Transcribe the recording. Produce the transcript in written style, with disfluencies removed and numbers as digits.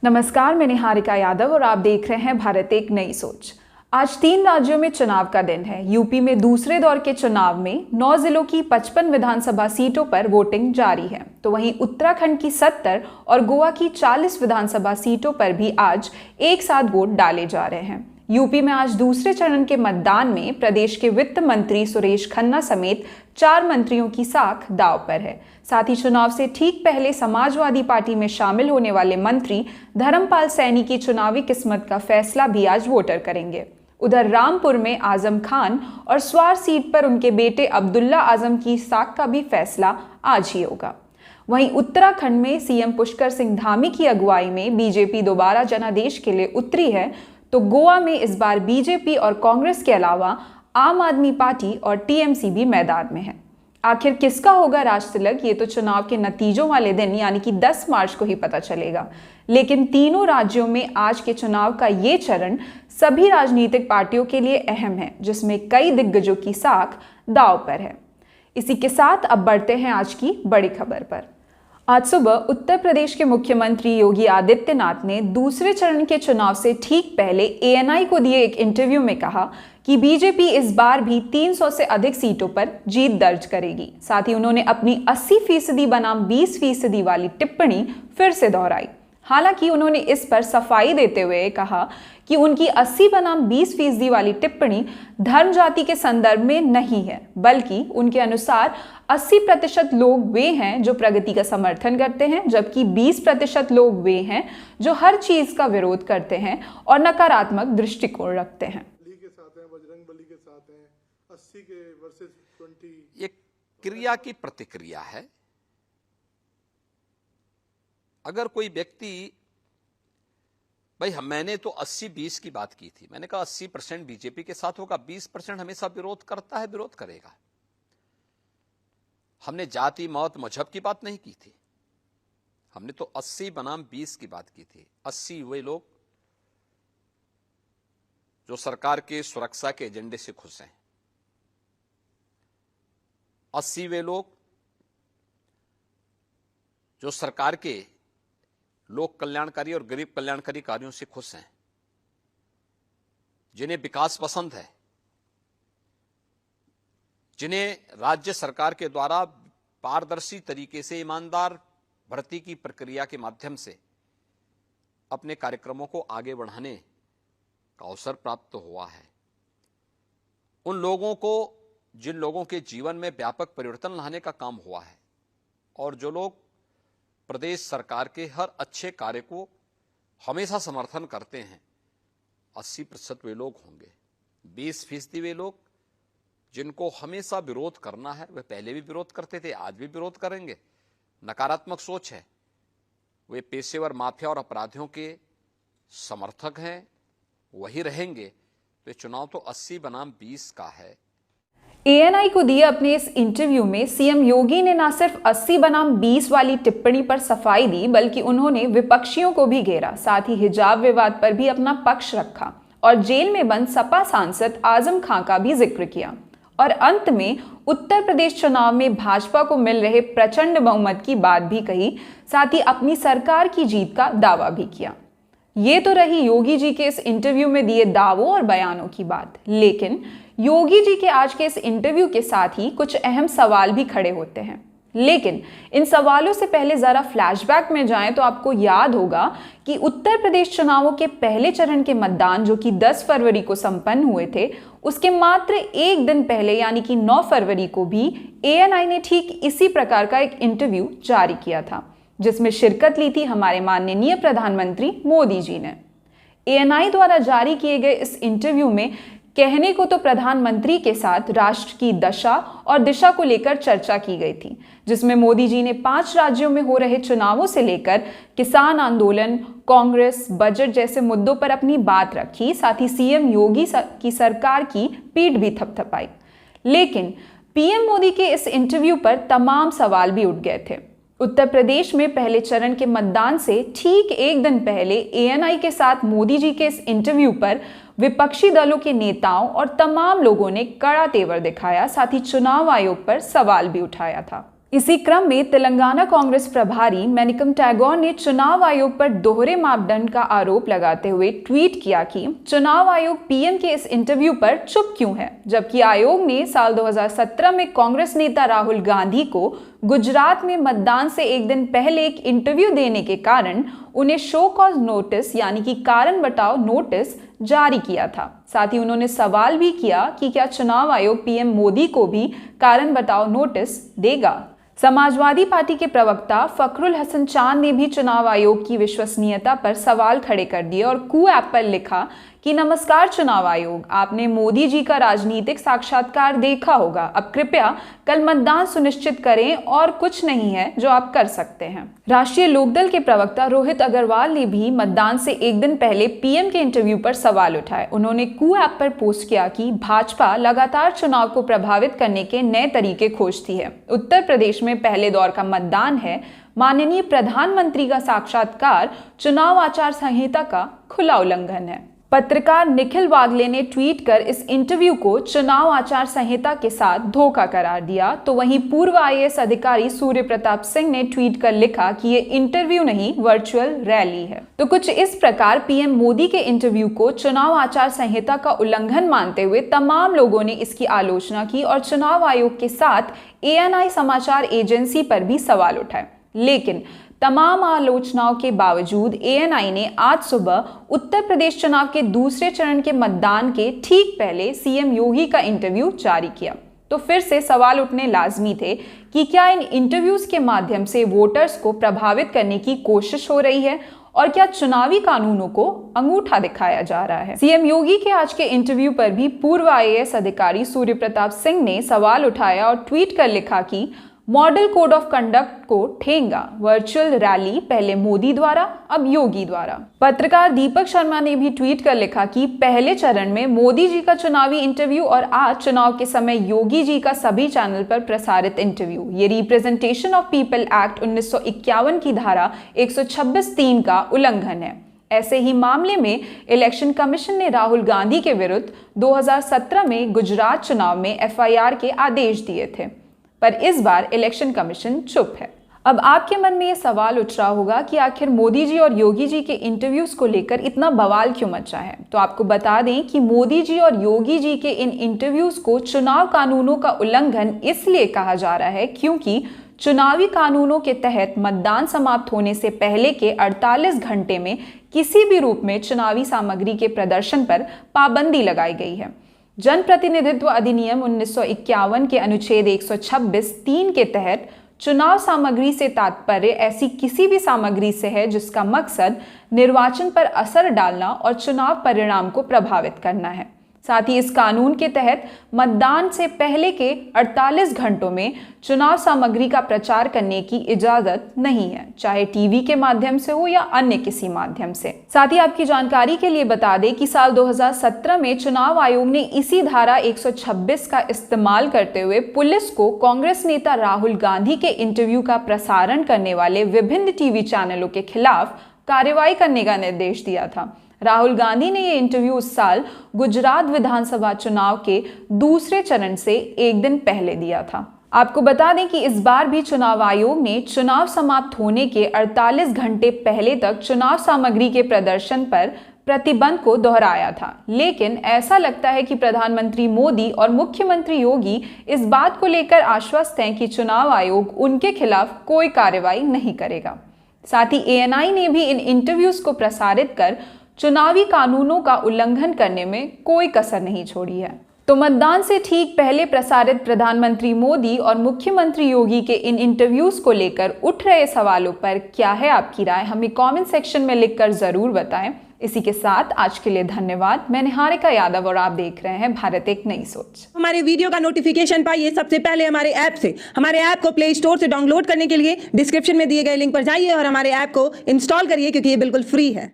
नमस्कार, मैं निहारिका यादव और आप देख रहे हैं भारत एक नई सोच। आज 3 राज्यों में चुनाव का दिन है। यूपी में दूसरे दौर के चुनाव में 9 जिलों की 55 विधानसभा सीटों पर वोटिंग जारी है, तो वहीं उत्तराखंड की 70 और गोवा की 40 विधानसभा सीटों पर भी आज एक साथ वोट डाले जा रहे हैं। यूपी में आज दूसरे चरण के मतदान में प्रदेश के वित्त मंत्री सुरेश खन्ना समेत 4 मंत्रियों की साख दांव पर है। साथ ही चुनाव से ठीक पहले समाजवादी पार्टी में शामिल होने वाले मंत्री धर्मपाल सैनी की चुनावी किस्मत का फैसला भी आज वोटर करेंगे। उधर रामपुर में आजम खान और स्वार सीट पर उनके बेटे अब्दुल्ला आजम की साख का भी फैसला आज ही होगा। वहीं उत्तराखंड में सीएम पुष्कर सिंह धामी की अगुवाई में बीजेपी दोबारा जनादेश के लिए उतरी है, तो गोवा में इस बार बीजेपी और कांग्रेस के अलावा आम आदमी पार्टी और टीएमसी भी मैदान में है। आखिर किसका होगा राज तिलक, ये तो चुनाव के नतीजों वाले दिन यानी कि 10 मार्च को ही पता चलेगा। लेकिन तीनों राज्यों में आज के चुनाव का ये चरण सभी राजनीतिक पार्टियों के लिए अहम है, जिसमें कई दिग्गजों की साख दांव पर है। इसी के साथ अब बढ़ते हैं आज की बड़ी खबर पर। आज सुबह उत्तर प्रदेश के मुख्यमंत्री योगी आदित्यनाथ ने दूसरे चरण के चुनाव से ठीक पहले एएनआई को दिए एक इंटरव्यू में कहा कि बीजेपी इस बार भी 300 से अधिक सीटों पर जीत दर्ज करेगी। साथ ही उन्होंने अपनी 80% बनाम 20% वाली टिप्पणी फिर से दोहराई। हालांकि उन्होंने इस पर सफाई देते हुए कहा कि उनकी 80 बनाम 20% वाली टिप्पणी धर्म जाति के संदर्भ में नहीं है, बल्कि उनके अनुसार 80% लोग वे हैं जो प्रगति का समर्थन करते हैं, जबकि 20% लोग वे हैं जो हर चीज का विरोध करते हैं और नकारात्मक दृष्टिकोण रखते हैं। बजरंगबली के साथ हैं, 80 के वर्सेस 20। ये क्रिया की प्रतिक्रिया है। अगर कोई व्यक्ति मैंने तो 80-20 की बात की थी, मैंने कहा 80% बीजेपी के साथ होगा, 20% हमेशा विरोध करता है, विरोध करेगा। हमने जाति मौत मजहब की बात नहीं की थी, हमने तो 80 बनाम 20 की बात की थी। 80 वे लोग जो सरकार के सुरक्षा के एजेंडे से खुश हैं, 80 वे लोग जो सरकार के लोक कल्याणकारी और गरीब कल्याणकारी कार्यों से खुश हैं, जिन्हें विकास पसंद है, जिन्हें राज्य सरकार के द्वारा पारदर्शी तरीके से ईमानदार भर्ती की प्रक्रिया के माध्यम से अपने कार्यक्रमों को आगे बढ़ाने का अवसर प्राप्त हुआ है। उन लोगों को, जिन लोगों के जीवन में व्यापक परिवर्तन लाने का काम हुआ है और जो लोग प्रदेश सरकार के हर अच्छे कार्य को हमेशा समर्थन करते हैं, 80% वे लोग होंगे। 20% वे लोग जिनको हमेशा विरोध करना है, वे पहले भी विरोध करते थे, आज भी विरोध करेंगे। नकारात्मक सोच है, वे पेशेवर माफिया और अपराधियों के समर्थक हैं, वही रहेंगे। तो चुनाव तो 80 बनाम 20 का है। एएनआई को दिए अपने इस इंटरव्यू में सीएम योगी ने न सिर्फ 80 बनाम 20 वाली टिप्पणी पर सफाई दी, बल्कि उन्होंने विपक्षियों को भी घेरा। साथ ही हिजाब विवाद पर भी अपना पक्ष रखा और जेल में बंद सपा सांसद आजम खान का भी जिक्र किया। और अंत में उत्तर प्रदेश चुनाव में भाजपा को मिल रहे प्रचंड बहुमत की बात भी कही, साथ ही अपनी सरकार की जीत का दावा भी किया। ये तो रही योगी जी के इस इंटरव्यू में दिए दावों और बयानों की बात, लेकिन योगी जी के आज के इस इंटरव्यू के साथ ही कुछ अहम सवाल भी खड़े होते हैं। लेकिन इन सवालों से पहले जरा फ्लैशबैक में जाएं तो आपको याद होगा कि उत्तर प्रदेश चुनावों के पहले चरण के मतदान जो कि 10 फरवरी को संपन्न हुए थे, उसके मात्र एक दिन पहले यानी कि 9 फरवरी को भी एएनआई ने ठीक इसी प्रकार का एक इंटरव्यू जारी किया था, जिसमें शिरकत ली थी हमारे माननीय प्रधानमंत्री मोदी जी ने। एएनआई द्वारा जारी किए गए इस इंटरव्यू में कहने को तो प्रधानमंत्री के साथ राष्ट्र की दशा और दिशा को लेकर चर्चा की गई थी, जिसमें मोदी जी ने 5 राज्यों में हो रहे चुनावों से लेकर किसान आंदोलन, कांग्रेस, बजट जैसे मुद्दों पर अपनी बात रखी। साथ ही सीएम योगी की सरकार की पीठ भी थपथपाई। लेकिन पीएम मोदी के इस इंटरव्यू पर तमाम सवाल भी उठ गए थे। उत्तर प्रदेश में पहले चरण के मतदान से ठीक एक दिन पहले एएनआई के साथ मोदी जी के इस इंटरव्यू पर विपक्षी दलों के नेताओं और तमाम लोगों ने कड़ा तेवर दिखाया, साथ ही चुनाव आयोग पर सवाल भी उठाया था। इसी क्रम में तेलंगाना कांग्रेस प्रभारी मेनिकम टैगोर ने चुनाव आयोग पर दोहरे मापदंड का आरोप लगाते हुए ट्वीट किया कि चुनाव आयोग पीएम के इस इंटरव्यू पर चुप क्यों है, जबकि आयोग ने साल 2017 में कांग्रेस नेता राहुल गांधी को गुजरात में मतदान से एक दिन पहले एक इंटरव्यू देने के कारण उन्हें शो कॉज नोटिस यानी कि कारण बताओ नोटिस जारी किया था। साथ ही उन्होंने सवाल भी किया कि क्या चुनाव आयोग पीएम मोदी को भी कारण बताओ नोटिस देगा। समाजवादी पार्टी के प्रवक्ता फखरुल हसन चांद ने भी चुनाव आयोग की विश्वसनीयता पर सवाल खड़े कर दिए और कू ऐप पर लिखा कि नमस्कार चुनाव आयोग, आपने मोदी जी का राजनीतिक साक्षात्कार देखा होगा, अब कृपया कल मतदान सुनिश्चित करें और कुछ नहीं है जो आप कर सकते हैं। राष्ट्रीय लोकदल के प्रवक्ता रोहित अग्रवाल ने भी मतदान से एक दिन पहले पीएम के इंटरव्यू पर सवाल उठाए। उन्होंने कू ऐप पर पोस्ट किया कि भाजपा लगातार चुनाव को प्रभावित करने के नए तरीके खोजती है। उत्तर प्रदेश में पहले दौर का मतदान है, माननीय प्रधानमंत्री का साक्षात्कार चुनाव आचार संहिता का खुला उल्लंघन है। पत्रकार निखिल वागले ने ट्वीट कर इस इंटरव्यू को चुनाव आचार संहिता के साथ धोखा करार दिया, तो वहीं पूर्व आईएएस अधिकारी सूर्य प्रताप सिंह ने ट्वीट कर लिखा कि ये इंटरव्यू नहीं वर्चुअल रैली है। तो कुछ इस प्रकार पीएम मोदी के इंटरव्यू को चुनाव आचार संहिता का उल्लंघन मानते हुए तमाम लोगों ने इसकी आलोचना की और चुनाव आयोग के साथ ANI समाचार एजेंसी पर भी सवाल उठाए। लेकिन तमाम आलोचनाओं के बावजूद ANI ने आज सुबह उत्तर प्रदेश चुनाव के दूसरे चरण के मतदान के ठीक पहले सीएम योगी का इंटरव्यू जारी किया। तो फिर से सवाल उठने लाजमी थे कि क्या इन इंटरव्यूज के माध्यम से वोटर्स को प्रभावित करने की कोशिश हो रही है और क्या चुनावी कानूनों को अंगूठा दिखाया जा रहा है। सीएम योगी के आज के इंटरव्यू पर भी पूर्व आईएएस अधिकारी सूर्य प्रताप सिंह ने सवाल उठाया और ट्वीट कर लिखा कि मॉडल कोड ऑफ कंडक्ट को ठेंगा, वर्चुअल रैली पहले मोदी द्वारा अब योगी द्वारा। पत्रकार दीपक शर्मा ने भी ट्वीट कर लिखा कि पहले चरण में मोदी जी का चुनावी इंटरव्यू और आज चुनाव के समय योगी जी का सभी चैनल पर प्रसारित इंटरव्यू, ये रिप्रेजेंटेशन ऑफ पीपल एक्ट 1951 की धारा 126(3) का उल्लंघन है। ऐसे ही मामले में इलेक्शन कमीशन ने राहुल गांधी के विरुद्ध 2017 में गुजरात चुनाव में FIR के आदेश दिए थे, पर इस बार इलेक्शन कमीशन चुप है। अब आपके मन में ये सवाल उठ रहा होगा कि आखिर मोदी जी और योगी जी के इंटरव्यूज को लेकर इतना बवाल क्यों मचा है। तो आपको बता दें कि मोदी जी और योगी जी के इन इंटरव्यूज को चुनाव कानूनों का उल्लंघन इसलिए कहा जा रहा है क्योंकि चुनावी कानूनों के तहत मतदान समाप्त होने से पहले के 48 घंटे में किसी भी रूप में चुनावी सामग्री के प्रदर्शन पर पाबंदी लगाई गई है। जनप्रतिनिधित्व अधिनियम 1951 के अनुच्छेद 126(3) के तहत चुनाव सामग्री से तात्पर्य ऐसी किसी भी सामग्री से है जिसका मकसद निर्वाचन पर असर डालना और चुनाव परिणाम को प्रभावित करना है। साथ ही इस कानून के तहत मतदान से पहले के 48 घंटों में चुनाव सामग्री का प्रचार करने की इजाजत नहीं है, चाहे टीवी के माध्यम से हो या अन्य किसी माध्यम से। साथ ही आपकी जानकारी के लिए बता दें कि साल 2017 में चुनाव आयोग ने इसी धारा 126 का इस्तेमाल करते हुए पुलिस को कांग्रेस नेता राहुल गांधी के इंटरव्यू का प्रसारण करने वाले विभिन्न टीवी चैनलों के खिलाफ कार्रवाई करने का निर्देश दिया था। राहुल गांधी ने ये इंटरव्यू उस साल गुजरात विधानसभा चुनाव के दूसरे चरण से एक दिन पहले दिया था। आपको बता दें कि इस बार भी चुनाव आयोग ने चुनाव समाप्त होने के 48 घंटे पहले तक चुनाव सामग्री के प्रदर्शन पर प्रतिबंध को दोहराया था। लेकिन ऐसा लगता है कि प्रधानमंत्री मोदी और मुख्यमंत्री योगी इस बात को लेकर आश्वस्त हैं कि चुनाव आयोग उनके खिलाफ कोई कार्रवाई नहीं करेगा। साथ ही ANI ने भी इन इंटरव्यूज को प्रसारित कर चुनावी कानूनों का उल्लंघन करने में कोई कसर नहीं छोड़ी है। तो मतदान से ठीक पहले प्रसारित प्रधानमंत्री मोदी और मुख्यमंत्री योगी के इन इंटरव्यूज को लेकर उठ रहे सवालों पर क्या है आपकी राय, हमें कमेंट सेक्शन में लिखकर जरूर बताएं। इसी के साथ आज के लिए धन्यवाद। मैं निहारिका यादव और आप देख रहे हैं भारत एक नई सोच। हमारे वीडियो का नोटिफिकेशन पाइए सबसे पहले हमारे ऐप से। हमारे ऐप को प्ले स्टोर से डाउनलोड करने के लिए डिस्क्रिप्शन में दिए गए लिंक पर जाइए और हमारे ऐप को इंस्टॉल करिए क्योंकि ये बिल्कुल फ्री है।